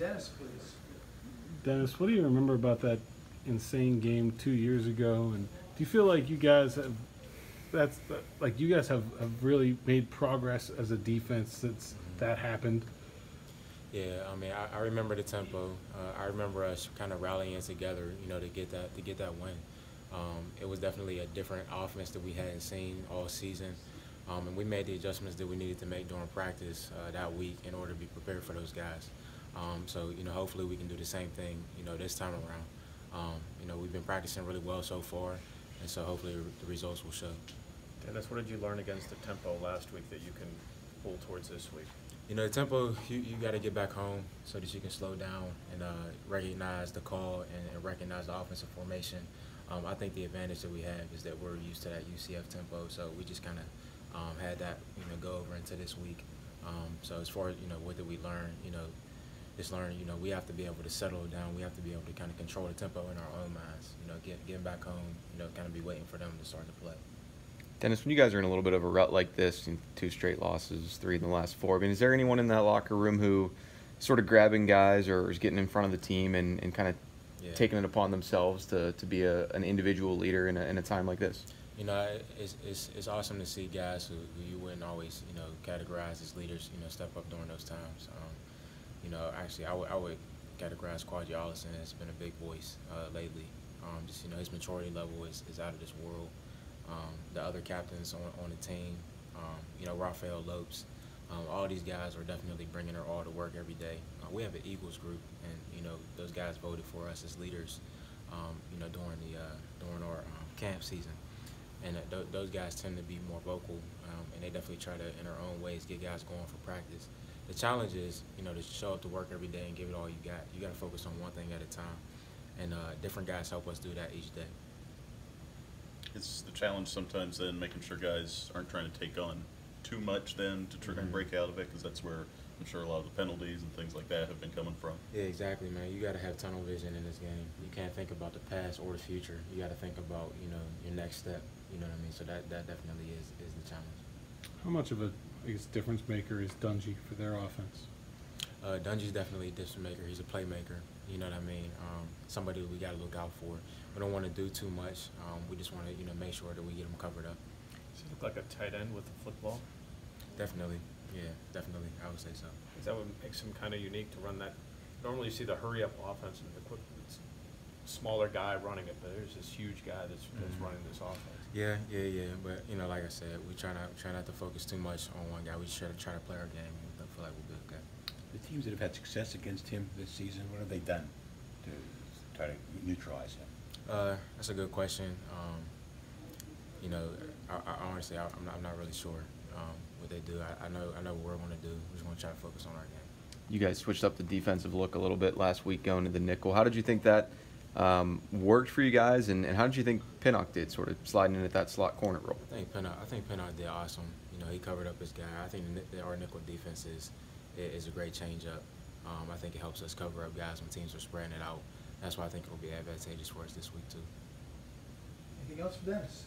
Dennis, please. Dennis, what do you remember about that insane game 2 years ago? And do you feel like you guys have have really made progress as a defense since that happened? Yeah, I mean, I remember the tempo. I remember us kind of rallying together, to get that win. It was definitely a different offense that we hadn't seen all season, and we made the adjustments that we needed to make during practice that week in order to be prepared for those guys. So hopefully we can do the same thing, this time around. We've been practicing really well so far, and so hopefully the results will show. Dennis, what did you learn against the tempo last week that you can pull towards this week? The tempo, you got to get back home so that you can slow down and recognize the call and recognize the offensive formation. I think the advantage that we have is that we're used to that UCF tempo, so we just kind of had that, go over into this week. So as far as, what did we learn, we have to be able to settle down. We have to be able to kind of control the tempo in our own minds, getting back home, kind of be waiting for them to start to play. Dennis, when you guys are in a little bit of a rut like this, 2 straight losses, 3 in the last 4, I mean, is there anyone in that locker room who is sort of grabbing guys or is getting in front of the team and kind of taking it upon themselves to be an individual leader in a time like this? It's awesome to see guys who you wouldn't always, categorize as leaders, step up during those times. Actually, I would categorize Quadri Allison as been a big voice lately. His maturity level is out of this world. The other captains on the team, Rafael Lopes, all these guys are definitely bringing their all to work every day. We have an Eagles group, and those guys voted for us as leaders, during our camp season, and those guys tend to be more vocal, and they definitely try to, in their own ways, get guys going for practice. The challenge is, to show up to work every day and give it all you got. You got to focus on one thing at a time, and different guys help us do that each day. It's the challenge sometimes then making sure guys aren't trying to take on too much then to try and break out of it, because that's where I'm sure a lot of the penalties and things like that have been coming from. Yeah, exactly, man. You got to have tunnel vision in this game. You can't think about the past or the future. You got to think about, your next step. You know what I mean? So that definitely is the challenge. How much of a difference maker is Dungy for their offense? Dungy's definitely a difference maker. He's a playmaker. You know what I mean? Somebody we got to look out for. We don't want to do too much. We just want to, make sure that we get him covered up. Does he look like a tight end with the football? Definitely. Yeah, definitely. I would say so. Is that what makes him kind of unique to run that? Normally you see the hurry-up offense and the quick, smaller guy running it, but there's this huge guy that's running this offense. Yeah. But, like I said, we try not to focus too much on one guy. We just try to play our game, and I feel like we'll be okay. The teams that have had success against him this season, what have they done to try to neutralize him? That's a good question. I honestly, I'm not really sure what they do. I know what we're going to do. We're just going to try to focus on our game. You guys switched up the defensive look a little bit last week going to the nickel. How did you think that worked for you guys, and how did you think Pinnock did, sort of sliding in at that slot corner role? I think Pinnock did awesome. He covered up his guy. I think our nickel defense is a great change-up. I think it helps us cover up guys when teams are spreading it out. That's why I think it will be advantageous for us this week, too. Anything else for Dennis?